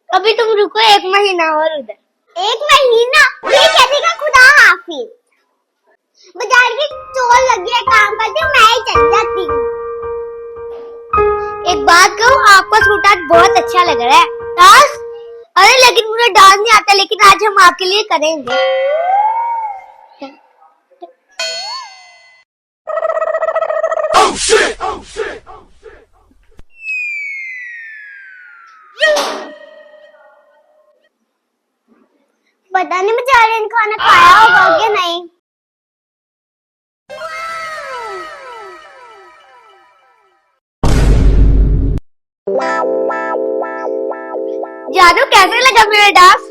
अभी तुम रुको 1 महीना और उधर। 1 महीना? ये कहते का खुदा हाफिज। बाजार की चोर लगी है, काम करती हूँ, मैं ही चल जाती हूँ। एक बात कहूँ, आपका सूट आज बहुत अच्छा लग रहा है। डांस? अरे लेकिन मुझे डांस नहीं आता, लेकिन आज हम आपके लिए करेंगे। पता नहीं बेचारे ने खाना खाया होगा कि नहीं। जानू कैसे लगा मेरा डांस?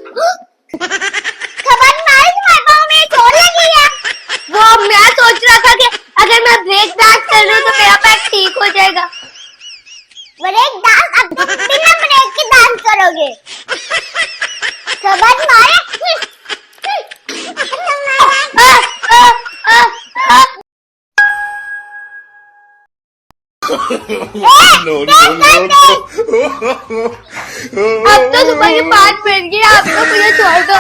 खबर मारी तुम्हारे पाँव में चोट लगी है। वो मैं सोच रहा था कि अगर मैं ब्रेक डांस कर लूं तो मेरा पैर ठीक हो जाएगा। Break dance? अब तुम बिना ब्रेक के डांस करोगे? खबर मारे। अब तो सुबह के 5 बज गए, आप तो मुझे छोड़ दो।